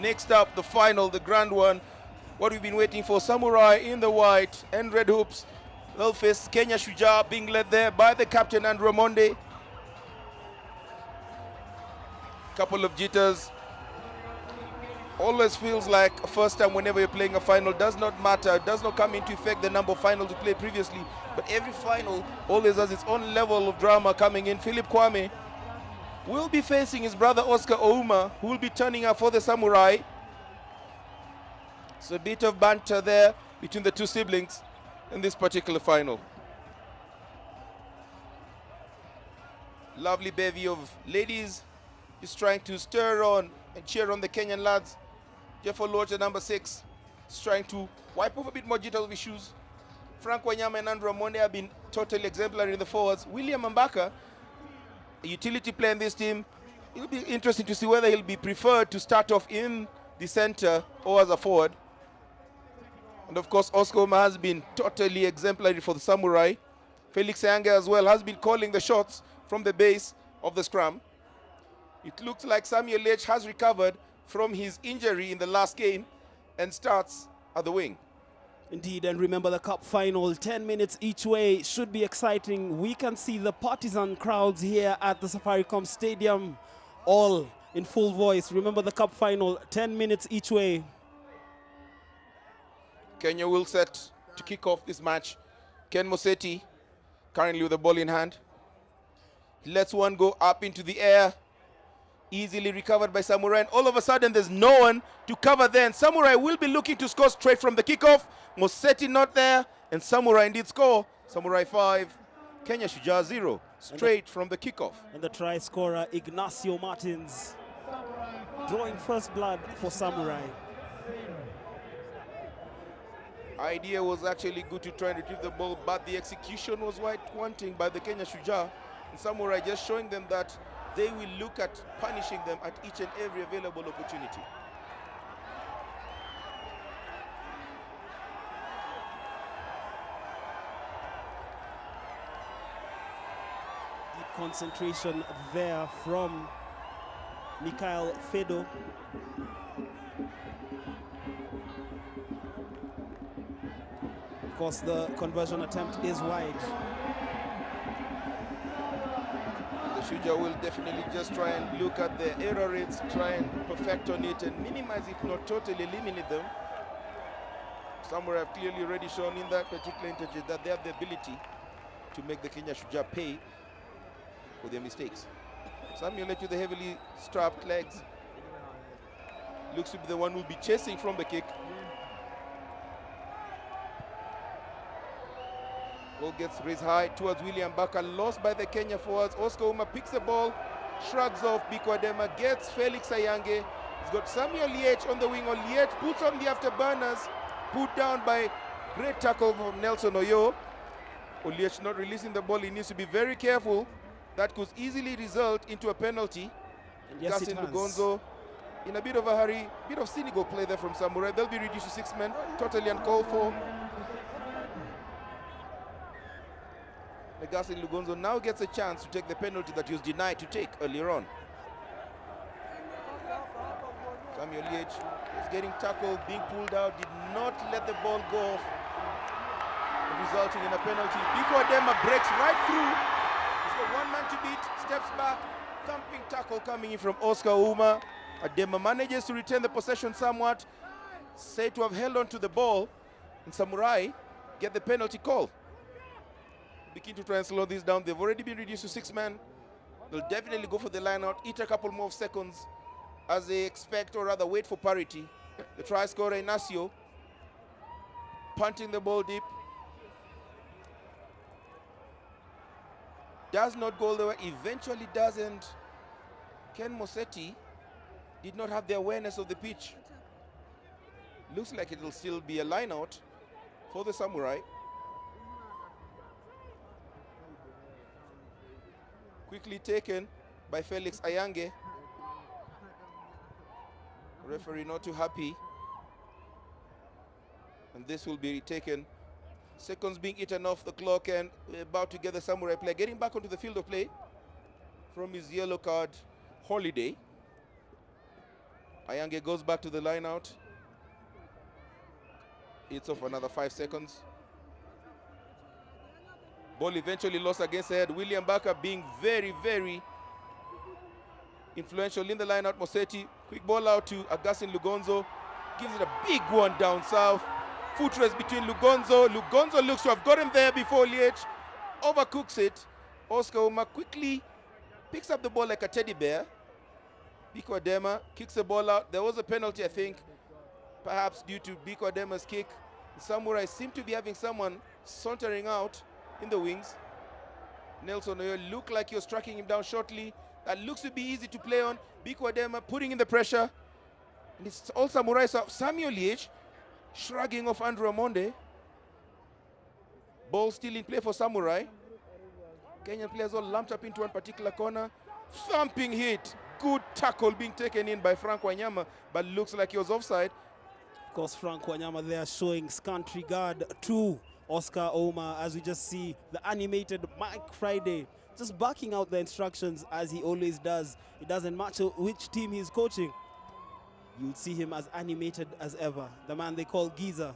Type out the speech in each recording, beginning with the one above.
Next up, the final, the grand one. What we've been waiting for, Samurai in the white and red hoops. They'll face Kenya Shujaa, being led there by the captain Andrew Monde. Couple of jitters. Always feels like a first time whenever you're playing a final. Does not matter, does not come into effect the number of finals you played previously, but every final always has its own level of drama coming in. Philip Kwame will be facing his brother Oscar Ouma, who will be turning up for the Samurai. So a bit of banter there between the two siblings in this particular final. Lovely bevy of ladies is trying to stir on and cheer on the Kenyan lads. Jeff Oluoch, number 6, is trying to wipe off a bit more jitters of his shoes. Frank Wanyama and Andrew Monde have been totally exemplary in the forwards. William Mbaka, a utility player in this team, it'll be interesting to see whether he'll be preferred to start off in the center or as a forward. And of course, Oscar Ouma has been totally exemplary for the Samurai. Felix Ayanga as well has been calling the shots from the base of the scrum. It looks like Samuel H has recovered from his injury in the last game and starts at the wing. Indeed, and remember the cup final, 10 minutes each way, should be exciting. We can see the partisan crowds here at the Safaricom Stadium, all in full voice. Remember the cup final, 10 minutes each way. Kenya will set to kick off this match. Ken Moseti, currently with the ball in hand. He lets one go up into the air. Easily recovered by Samurai, and all of a sudden there's no one to cover then. Samurai will be looking to score straight from the kickoff. Moseti not there, and Samurai indeed score. Samurai 5, Kenya Shujaa 0, straight from the kickoff. And the try scorer, Ignacio Martins, drawing first blood for Samurai. Idea was actually good to try and retrieve the ball, but the execution was quite wanting by the Kenya Shujaa. And Samurai just showing them that they will look at punishing them at each and every available opportunity. Deep concentration there from Mikhail Fedo. Of course, the conversion attempt is wide. Shujaa will definitely just try and look at the error rates, try and perfect on it and minimize, if not totally eliminate them. Samurai have clearly already shown in that particular interchange that they have the ability to make the Kenya Shujaa pay for their mistakes. Samuel with the heavily strapped legs looks to be the one who will be chasing from the kick. Ball gets raised high towards William Baka, lost by the Kenya forwards. Oscar Ouma picks the ball, shrugs off. Biko Adema gets Felix Ayange. He's got Samuel Liech on the wing. Liech puts on the afterburners, put down by great tackle from Nelson Oyo. Liech not releasing the ball. He needs to be very careful. That could easily result into a penalty. And yes, it has. Lugonzo in a bit of a hurry, bit of cynical play there from Samurai. They'll be reduced to 6 men, totally uncalled for. Augustine Lugonzo now gets a chance to take the penalty that he was denied to take earlier on. Samuel Liech is getting tackled, being pulled out, did not let the ball go off, resulting in a penalty. Biko Adema breaks right through. He's got one man to beat, steps back, thumping tackle coming in from Oscar Ouma. Adema manages to retain the possession somewhat, said to have held on to the ball, and Samurai get the penalty call. Begin to try and slow this down. They've already been reduced to 6 men. They'll definitely go for the line out, eat a couple more seconds as they expect, or rather wait for parity. The try scorer Ignacio punting the ball deep. Does not go all the way, eventually doesn't. Ken Moseti did not have the awareness of the pitch. Looks like it'll still be a line out for the Samurai. Quickly taken by Felix Ayange. Referee not too happy. And this will be taken. Seconds being eaten off the clock, and we're about to get the Samurai player getting back onto the field of play from his yellow card holiday. Ayange goes back to the line out. It's off another 5 seconds. Ball eventually lost against the head. William Baka being very, very influential in the line out. Moseti, quick ball out to Augustine Lugonzo. Gives it a big one down south. Foot race between Lugonzo. Lugonzo looks to have got him there before Liech overcooks it. Oscar Uma quickly picks up the ball like a teddy bear. Biko Adema kicks the ball out. There was a penalty, I think, perhaps due to Biko Adema's kick. The Samurai seem to be having someone sauntering out in the wings. Nelson Oyo looked like he was tracking him down shortly. That looks to be easy to play on. Biko Adema putting in the pressure. And it's all Samurai. So Samuel Liech shrugging off Andrew Amonde. Ball still in play for Samurai. Kenyan players all lumped up into one particular corner. Thumping hit. Good tackle being taken in by Frank Wanyama, but looks like he was offside. Of course, Frank Wanyama there showing scant regard to Oscar Ouma, as we just see the animated Mike Friday just backing out the instructions as he always does. It doesn't matter which team he's coaching. You'll see him as animated as ever. The man they call Giza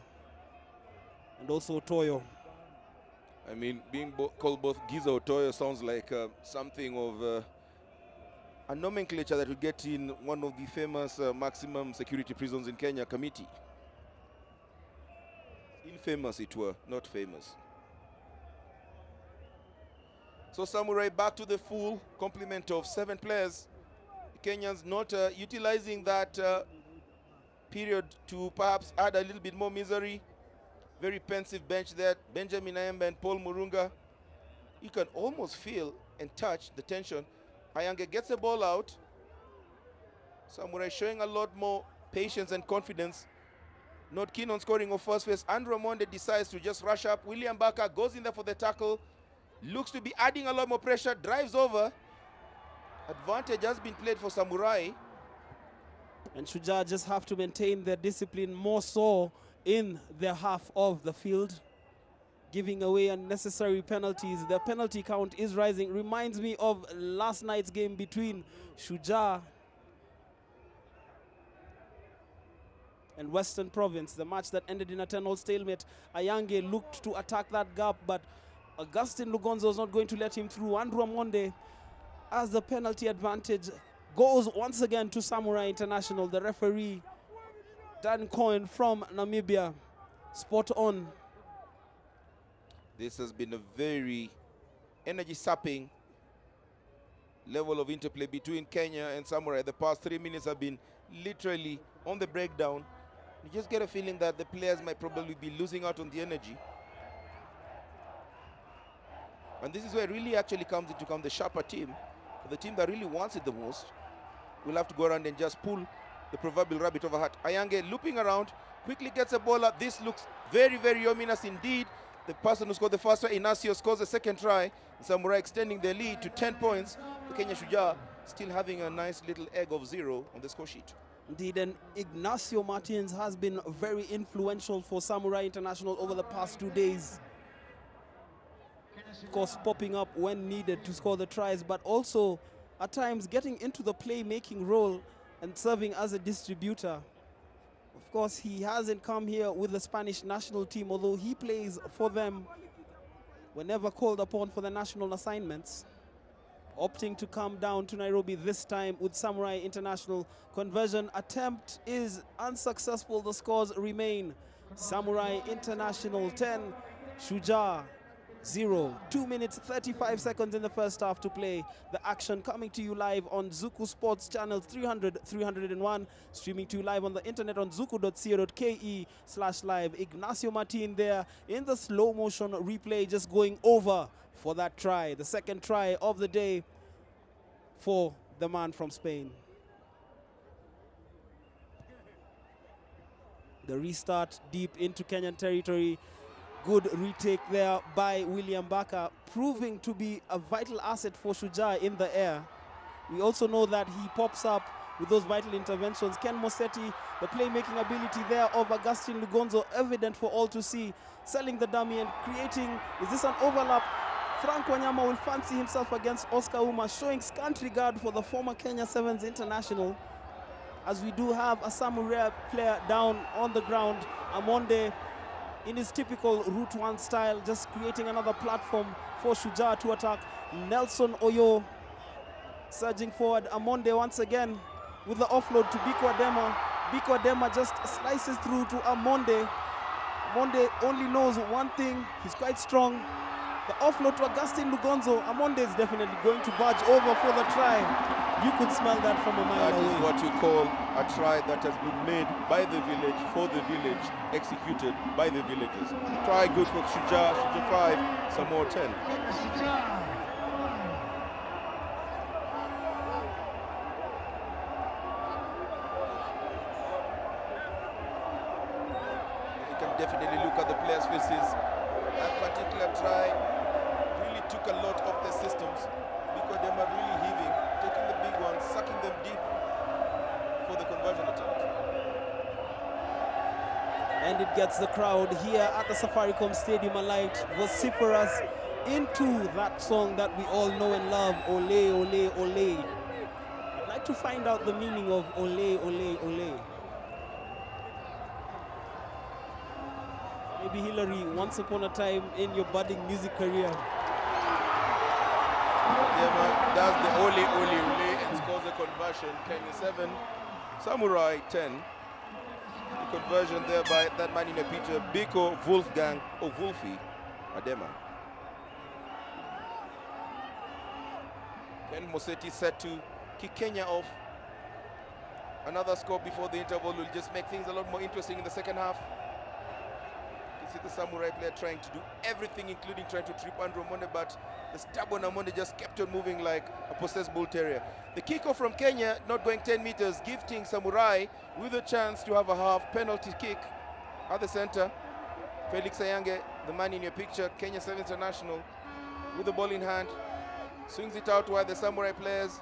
and also Toyo. I mean, being called both Giza or Toyo sounds like something of a nomenclature that we get in one of the famous maximum security prisons in Kenya, Kamiti. Infamous it were, not famous. So Samurai back to the full complement of 7 players. The Kenyans not utilizing that period to perhaps add a little bit more misery. Very pensive bench there. Benjamin Ayemba and Paul Murunga. You can almost feel and touch the tension. Ayange gets the ball out. Samurai showing a lot more patience and confidence. Not keen on scoring of first phase. Andrew Amonde decides to just rush up. William Baka goes in there for the tackle. Looks to be adding a lot more pressure. Drives over. Advantage has been played for Samurai. And Shujaa just have to maintain their discipline more so in their half of the field, giving away unnecessary penalties. The penalty count is rising. Reminds me of last night's game between Shujaa and Western Province, the match that ended in a 10-all stalemate. Ayange looked to attack that gap, but Augustine Lugonzo was not going to let him through. Andrew Amonde, as the penalty advantage goes once again to Samurai International. The referee, Dan Cohen from Namibia, spot on. This has been a very energy-sapping level of interplay between Kenya and Samurai. The past 3 minutes have been literally on the breakdown. You just get a feeling that the players might probably be losing out on the energy. And this is where it really actually comes into the sharper team. The team that really wants it the most will have to go around and just pull the proverbial rabbit over hat. Ayange looping around, quickly gets a ball up. This looks very, very ominous indeed. The person who scored the first try, Inacio, scores the second try. Samurai extending their lead to 10 points. The Kenya Shujaa still having a nice little egg of 0 on the score sheet. Indeed, and Ignacio Martins has been very influential for Samurai International over the past 2 days. Of course, popping up when needed to score the tries, but also at times getting into the playmaking role and serving as a distributor. Of course, he hasn't come here with the Spanish national team, although he plays for them whenever called upon for the national assignments. Opting to come down to Nairobi this time with Samurai International. Conversion attempt is unsuccessful. The scores remain Samurai International 10, Shujaa 0. 2 minutes 35 seconds in the first half to play. The action coming to you live on Zuku Sports channels 300, 301. Streaming to you live on the internet on zuku.co.ke/live. Ignacio Martin there in the slow motion replay, just going over for that try. The second try of the day for the man from Spain. The restart deep into Kenyan territory. Good retake there by William Baka, proving to be a vital asset for Shujaa in the air. We also know that he pops up with those vital interventions. Ken Moseti, the playmaking ability there of Augustine Lugonzo, evident for all to see. Selling the dummy and creating, is this an overlap? Frank Wanyama will fancy himself against Oscar Ouma, showing scant regard for the former Kenya Sevens international. as we do have a Samurai player down on the ground. Amonde, in his typical Route 1 style, just creating another platform for Shujaa to attack. Nelson Oyo surging forward. Amonde once again with the offload to Biko Adema. Biko Adema just slices through to Amonde. Amonde only knows one thing, he's quite strong. The offload to Augustine Lugonzo. Amonde is definitely going to barge over for the try. You could smell that from a mile away. That is what you call a try that has been made by the village, for the village, executed by the villagers. Try good for Shujaa, Shujaa 5, Samoa 10. You can definitely look at the players' faces. That particular try really took a lot of the systems. Because they are really heaving, taking the big ones, sucking them deep for the conversion attempt. And it gets the crowd here at the Safaricom Stadium alight, vociferous into that song that we all know and love, Ole, Ole, Ole. I'd like to find out the meaning of Ole, Ole, Ole. Maybe Hillary, once upon a time in your budding music career. Does the Ole, Ole, Ole and scores a conversion. Kenya 7, Samurai 10. The conversion there by that man in the picture, Biko Wolfgang or Wolfie Adema. Ken Moseti set to kick Kenya off. Another score before the interval will just make things a lot more interesting in the second half. You see the Samurai player trying to do everything, including trying to trip Andrew Amonde, but the stubborn Amonde just kept on moving like a possessed bull terrier. The kickoff from Kenya, not going 10 meters, gifting Samurai with a chance to have a half penalty kick at the center. Felix Ayange, the man in your picture, Kenya 7 international, with the ball in hand, swings it out while the Samurai players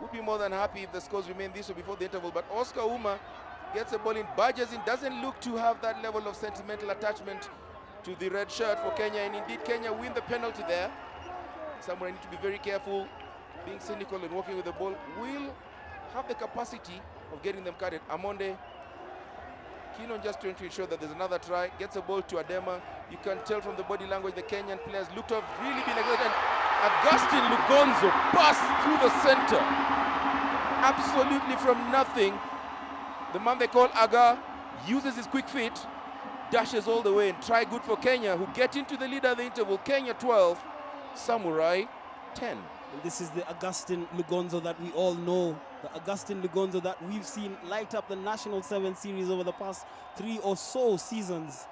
would be more than happy if the scores remain this way before the interval. But Oscar Uma gets the ball in, barges in, doesn't look to have that level of sentimental attachment to the red shirt for Kenya, and indeed Kenya win the penalty there. Samurai need to be very careful, being cynical and working with the ball. Will have the capacity of getting them carded. Amonde keen on just trying to ensure that there's another try, gets the ball to Adema. You can tell from the body language the Kenyan players looked to have really been excited. Augustine Lugonzo passed through the center, absolutely from nothing. The man they call Aga uses his quick feet, dashes all the way, and try good for Kenya, who get into the lead at the interval. Kenya 12, Samurai 10. And this is the Augustine Lugonzo that we all know, the Augustine Lugonzo that we've seen light up the National 7 series over the past 3 or so seasons.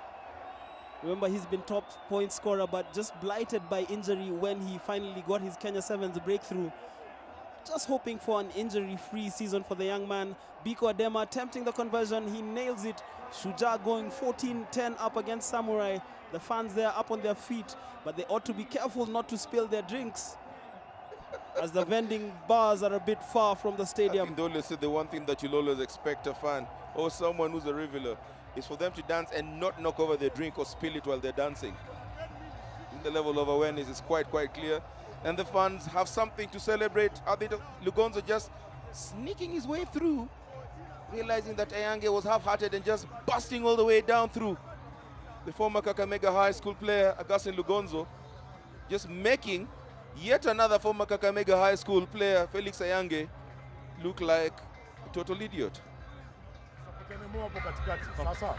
Remember, he's been top point scorer, but just blighted by injury when he finally got his Kenya 7's breakthrough. Just hoping for an injury-free season for the young man. Biko Adema attempting the conversion, he nails it. Shujaa going 14-10 up against Samurai. The fans there up on their feet, but they ought to be careful not to spill their drinks, as the vending bars are a bit far from the stadium. I think always say the one thing that you'll always expect a fan or someone who's a reveler is for them to dance and not knock over their drink or spill it while they're dancing. The level of awareness is quite clear, and the fans have something to celebrate. Lugonzo just sneaking his way through, realizing that Ayange was half-hearted and just busting all the way down through. The former Kakamega High School player, Augustine Lugonzo, just making yet another former Kakamega High School player, Felix Ayange, look like a total idiot. Hapo katikati. Sasa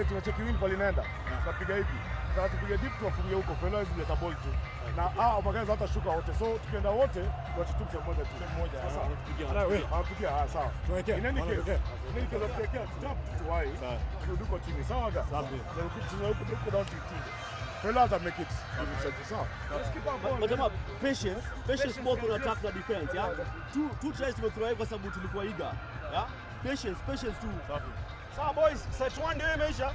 tunacheki win pale inaenda. Tunapiga hivi. Tunapiga deep tuwafungie huko. Felix ndio ball tu. Na magaza hata shuka wote. So tukienda wote watutupe moja tu. Sasa tupigia. Wewe hawapigia sawa. Tuwekee. Nini kile? Nini kile tuwekea? Stop tu wai. Tuduko chini. Sawa ga. Safi. Tuko down to Felix make it. Sawa. Let's keep our ball. But patience both on attack and defense, yeah. Two tries to throw kwa sababu tulikuwa eager. Yeah. Patience too. Safi. Sawa boys, set 1 ndio imeisha.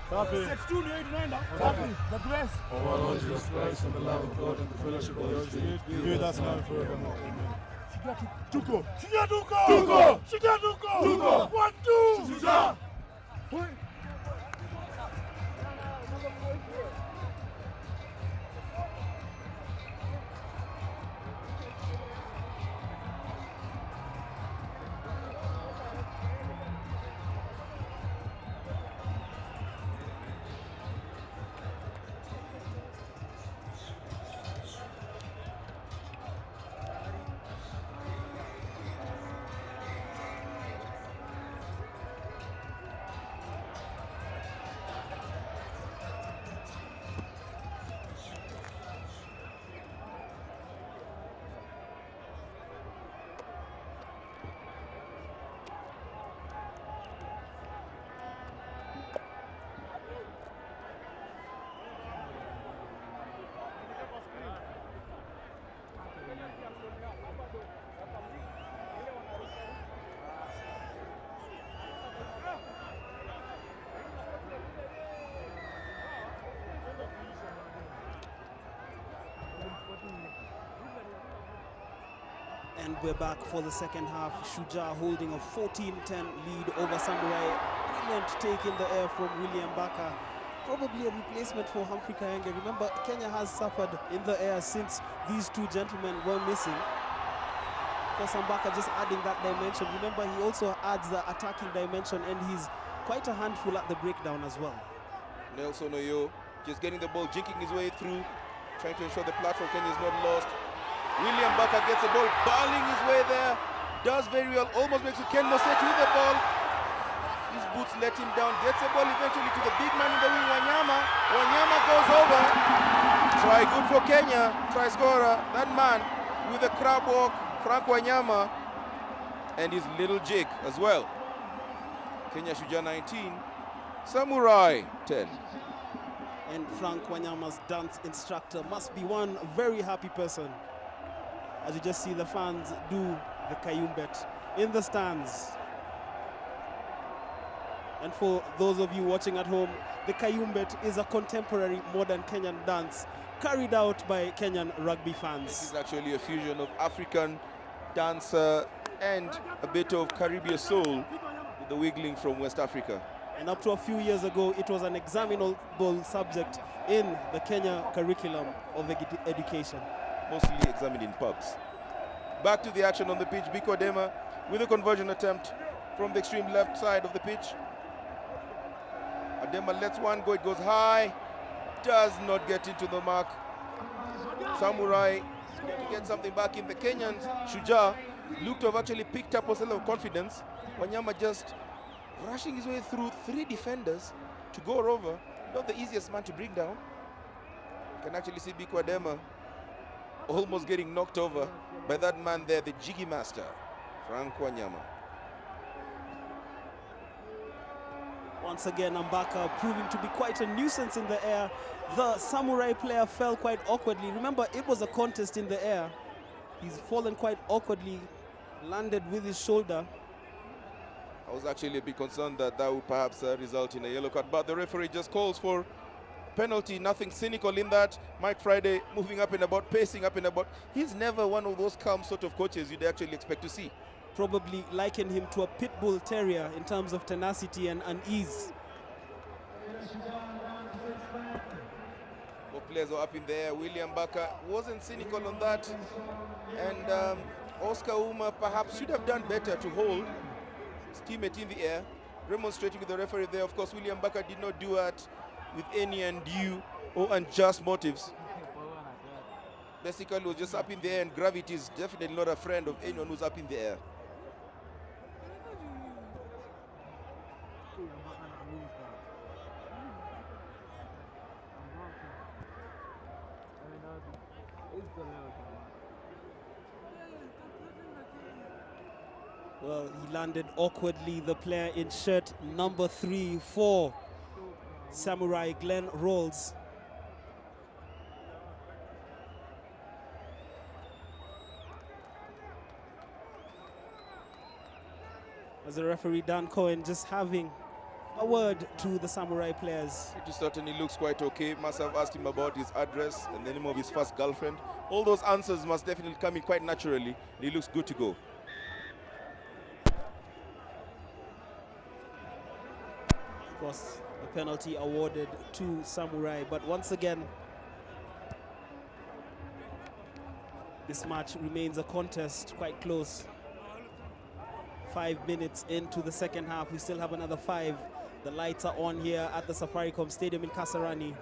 Set 2 ndio tunaenda. Safi. The bless. Oh our Lord Jesus Christ and the love of God and the fellowship of the Holy Spirit be with us now and forevermore. Amen. Tuko. Shujaa tuko. 1 2. Shujaa. And we're back for the second half. Shujaa holding a 14-10 lead over Samurai. Brilliant take in the air from William Baka. Probably a replacement for Humphrey Kayenge. Remember, Kenya has suffered in the air since these two gentlemen were missing. For Mbaka just adding that dimension. Remember, he also adds the attacking dimension, and he's quite a handful at the breakdown as well. Nelson Oyo just getting the ball, jinking his way through, trying to ensure the platform Kenya is not lost. William Baka gets the ball, barreling his way there, does very well, almost makes it Ken Moseti with the ball. His boots let him down, gets the ball eventually to the big man in the wing, Wanyama. Wanyama goes over. Try good for Kenya, try scorer. That man with the crab walk, Frank Wanyama, and his little jig as well. Kenya Shujaa 19, Samurai 10. And Frank Wanyama's dance instructor must be one very happy person, as you just see the fans do the Kayumbet in the stands. And for those of you watching at home, the Kayumbet is a contemporary modern Kenyan dance carried out by Kenyan rugby fans. This is actually a fusion of African dance and a bit of Caribbean soul with the wiggling from West Africa. And up to a few years ago, it was an examinable subject in the Kenya curriculum of education. Mostly examined in pubs. Back to the action on the pitch. Biko Dema with a conversion attempt from the extreme left side of the pitch. Adema lets one go, it goes high, does not get into the mark. Samurai to get something back in. The Kenyans, Shujaa, looked to have actually picked up a sense of confidence. Wanyama just rushing his way through three defenders to go over. Not the easiest man to bring down. You can actually see Biko Adema almost getting knocked over by that man there, the jiggy master, Frank Wanyama. Once again, Mbaka proving to be quite a nuisance in the air. The Samurai player fell quite awkwardly. Remember, it was a contest in the air. He's fallen quite awkwardly, landed with his shoulder. I was actually a bit concerned that that would perhaps result in a yellow card, but the referee just calls for penalty. Nothing cynical in that. Mike Friday moving up and about, pacing up and about. He's never one of those calm sort of coaches you'd actually expect to see. Probably liken him to a pit bull terrier in terms of tenacity and unease. Both players are up in the air. William Baka wasn't cynical on that, and Oscar Uma perhaps should have done better to hold his teammate in the air, remonstrating with the referee there. Of course, William Baka did not do that with any undue or unjust motives. Basically, was just up in the air, and gravity is definitely not a friend of anyone who's up in the air. Well, he landed awkwardly, the player in shirt number 3 for Samurai, Glenn Rolls. As the referee Dan Cohen just having a word to the Samurai players. It certainly looks quite okay. Must have asked him about his address and the name of his first girlfriend. All those answers must definitely come in quite naturally. He looks good to go. Of course, the penalty awarded to Samurai, but once again, this match remains a contest, quite close. 5 minutes into the second half, we still have another 5. The lights are on here at the Safaricom Stadium in Kasarani.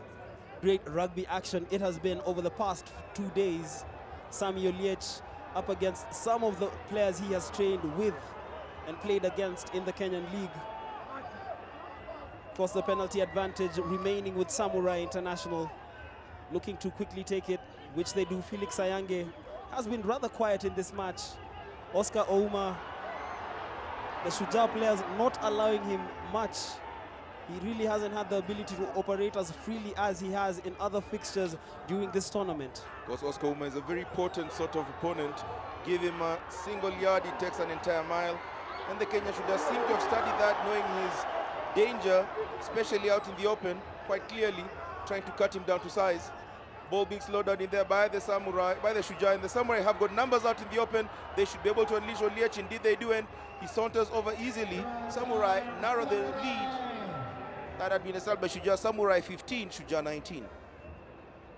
Great rugby action it has been over the past 2 days. Sami Oliech up against some of the players he has trained with and played against in the Kenyan League. Of course, the penalty advantage remaining with Samurai International, looking to quickly take it, which they do. Felix Ayange has been rather quiet in this match. Oscar Ouma, the Shujaa players not allowing him much. He really hasn't had the ability to operate as freely as he has in other fixtures during this tournament. Of course, Oscar Uma is a very potent sort of opponent. Give him a single yard, he takes an entire mile. And the Kenya Shujaa seem to have studied that, knowing his danger, especially out in the open, quite clearly, trying to cut him down to size. Ball being slowed down in there by the Samurai, by the Shujaa, and the Samurai have got numbers out in the open. They should be able to unleash Oliech. Indeed they do, and he saunters over easily. Samurai narrow the lead that had been established by Shujaa. Samurai 15, Shujaa 19.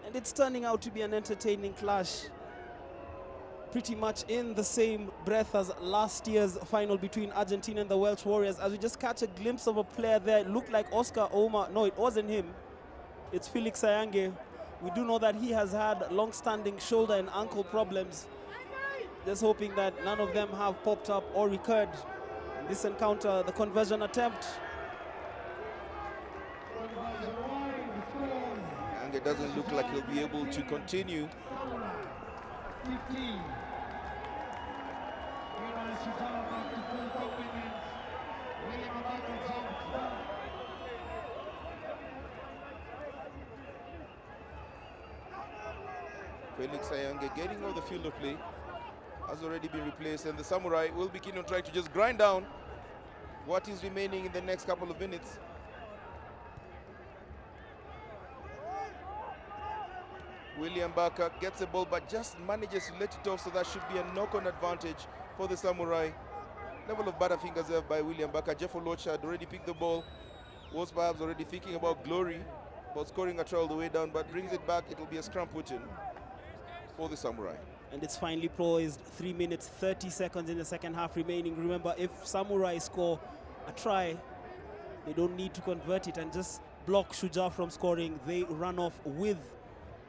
And it's turning out to be an entertaining clash. Pretty much in the same breath as last year's final between Argentina and the Welsh Warriors. As we just catch a glimpse of a player there, it looked like Oscar Ouma. No, it wasn't him. It's Felix Sayange. We do know that he has had long-standing shoulder and ankle problems. Just hoping that none of them have popped up or recurred in this encounter. The conversion attempt. And it doesn't look like he'll be able to continue. Felix Sayange getting off the field of play has already been replaced, and the Samurai will be keen on trying to just grind down what is remaining in the next couple of minutes. William Barker gets the ball but just manages to let it off, so that should be a knock-on advantage for the Samurai. Level of butterfingers there by William Barker. Jeff Olocha had already picked the ball, was perhaps already thinking about glory, about scoring a try all the way down, but brings it back. It will be a scrum put in for the Samurai. And it's finally poised. 3 minutes, 30 seconds in the second half remaining. Remember, if Samurai score a try, they don't need to convert it and just block Shujaa from scoring. They run off with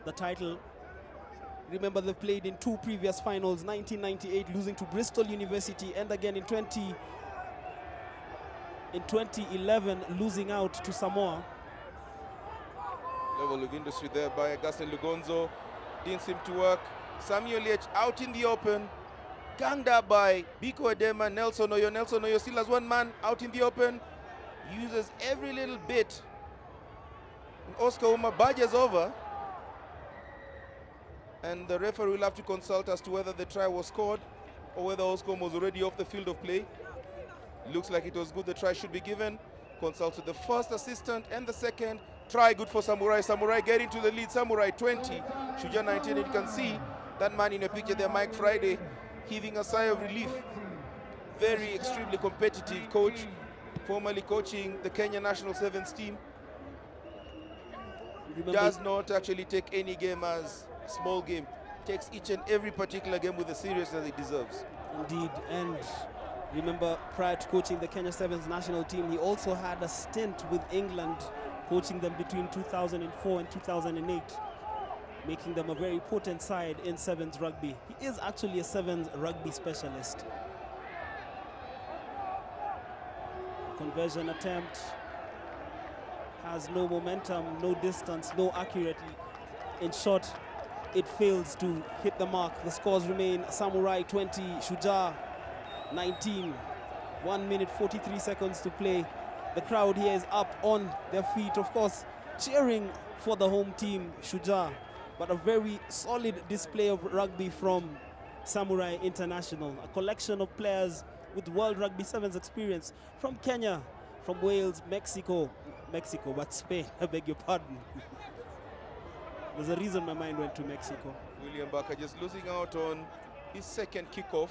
the title. Remember, they've played in 2 previous finals, 1998 losing to Bristol University, and again in 2011 losing out to Samoa. Level of industry there by Augustin Lugonzo. Didn't seem to work. Samuel Liech out in the open, ganged up by Biko Edema. Nelson Oyo. Nelson Oyo still has one man out in the open, uses every little bit. And Oscar Ouma barges over, and the referee will have to consult as to whether the try was scored or whether Oscar Ouma was already off the field of play. Looks like it was good. The try should be given. Consults with the first assistant and the second. Try good for Samurai. Samurai getting to the lead. Samurai 20, Shujaa 19. And you can see that man in a picture there, Mike Friday, heaving a sigh of relief. Very extremely competitive coach, formerly coaching the Kenya national sevens team. Does not actually take any game as a small game. Takes each and every particular game with the seriousness it deserves. Indeed, and remember, prior to coaching the Kenya Sevens national team, he also had a stint with England, coaching them between 2004 and 2008, making them a very potent side in sevens rugby. He is actually a sevens rugby specialist. Conversion attempt has no momentum, no distance, no accuracy. In short, it fails to hit the mark. The scores remain Samurai 20, Shujaa 19. 1 minute 43 seconds to play. The crowd here is up on their feet, of course, cheering for the home team, Shujaa. But a very solid display of rugby from Samurai International. A collection of players with World Rugby Sevens experience from Kenya, from Wales, Mexico, but Spain, I beg your pardon. There's a reason my mind went to Mexico. William Barker just losing out on his second kickoff.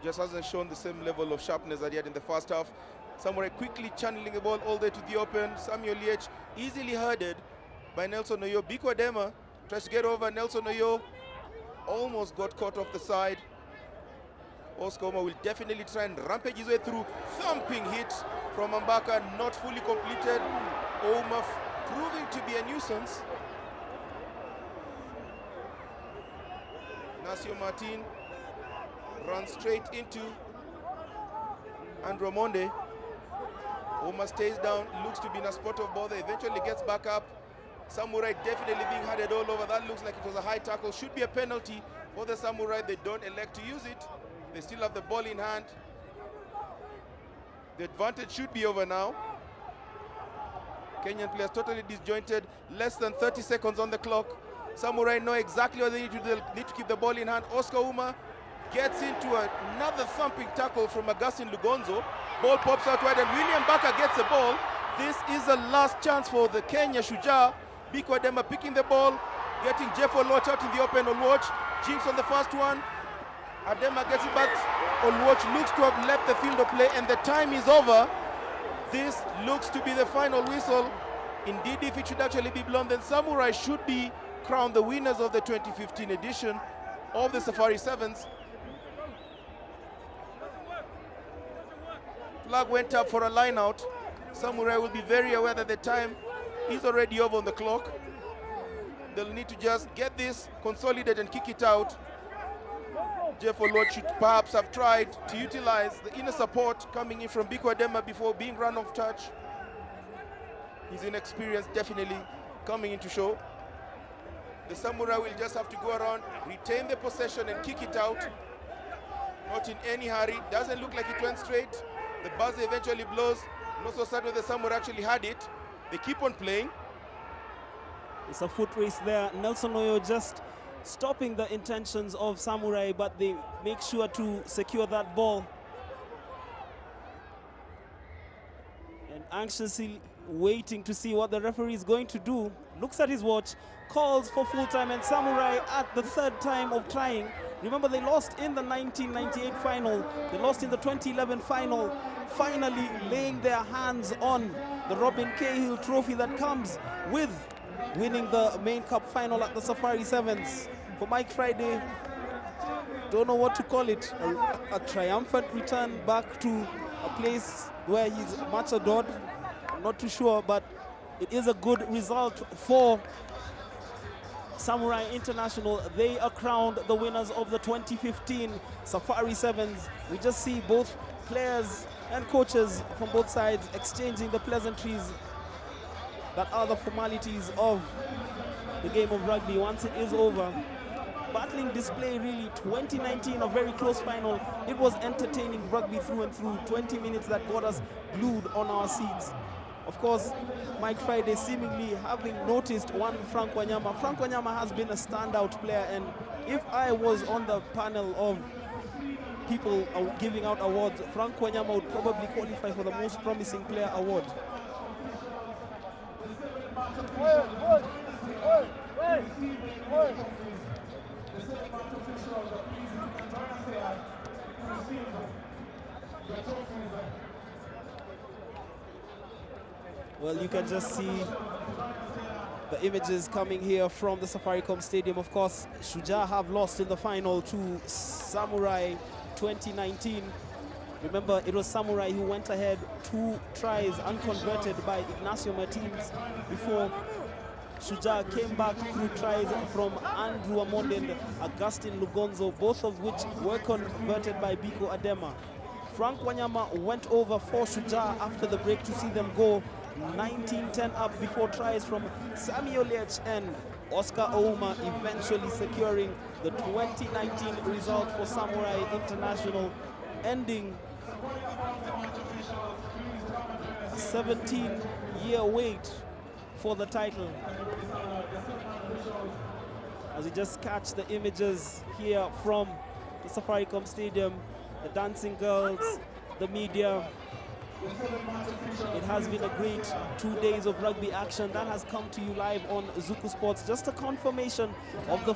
Just hasn't shown the same level of sharpness that he had in the first half. Samurai quickly channeling the ball all the way to the open. Samuel Liech easily herded by Nelson Oyo. Biko Edema tries to get over. Nelson Oyo almost got caught off the side. Oscar Ouma will definitely try and rampage his way through. Thumping hit from Mbaka, not fully completed. Ouma proving to be a nuisance. Ignacio Martin runs straight into Andrew Monde. Ouma stays down, looks to be in a spot of bother, eventually gets back up. Samurai definitely being headed all over. That looks like it was a high tackle. Should be a penalty for the Samurai. They don't elect to use it. They still have the ball in hand. The advantage should be over now. Kenyan players totally disjointed. Less than 30 seconds on the clock. Samurai know exactly what they need to do. They need to keep the ball in hand. Oscar Ouma gets into another thumping tackle from Augustin Lugonzo. Ball pops out wide and William Barker gets the ball. This is a last chance for the Kenya Shujaa. Biko Edema picking the ball. getting Jeff Oluoch out in the open. Oluoch jinx on the first one. Adema gets it back. Oluoch looks to have left the field of play, and the time is over. This looks to be the final whistle. Indeed, if it should actually be blown, then Samurai should be crowned the winners of the 2015 edition of the Safari Sevens. Flag went up for a line out. Samurai will be very aware that the time is already over on the clock. They'll need to just get this, consolidate and kick it out. Jeff Oluoch should perhaps have tried to utilize the inner support coming in from Biko Adema before being run off touch. His inexperience definitely coming into show. The Samurai will just have to go around, retain the possession and kick it out. Not in any hurry. Doesn't look like it went straight. The buzzer eventually blows. Not so certain the Samurai actually had it. They keep on playing. It's a foot race there. Nelson Oyo just stopping the intentions of Samurai, but they make sure to secure that ball. And anxiously waiting to see what the referee is going to do. Looks at his watch, calls for full time, and Samurai at the third time of trying. Remember, they lost in the 1998 final. They lost in the 2011 final. Finally laying their hands on the Robin Cahill trophy that comes with winning the main cup final at the Safari Sevens. For Mike Friday, don't know what to call it, a triumphant return back to a place where he's much adored. I'm not too sure, but it is a good result for Samurai International. They are crowned the winners of the 2015 Safari Sevens. We just see both players and coaches from both sides exchanging the pleasantries that are the formalities of the game of rugby once it is over. Battling display really. 2019, a very close final. It was entertaining rugby through and through. 20 minutes that got us glued on our seats. Of course, Mike Friday seemingly having noticed one Frank Wanyama. Frank Wanyama has been a standout player, and if I was on the panel of people giving out awards, Frank Wanyama would probably qualify for the most promising player award. Well, you can just see the images coming here from the Safaricom Stadium. Of course, Shujaa have lost in the final to Samurai 2019. Remember, it was Samurai who went ahead 2 tries unconverted by Ignacio Martins before Shujaa came back through tries from Andrew Amonde and Augustin Lugonzo, both of which were converted by Biko Adema. Frank Wanyama went over for Shujaa after the break to see them go 19-10 up before tries from Samuel Lech and Oscar Ouma, eventually securing the 2019 result for Samurai International, ending a 17-year wait for the title. As we just catch the images here from the Safaricom Stadium, the dancing girls, the media. It has been a great 2 days of rugby action that has come to you live on Zuku Sports. Just a confirmation of the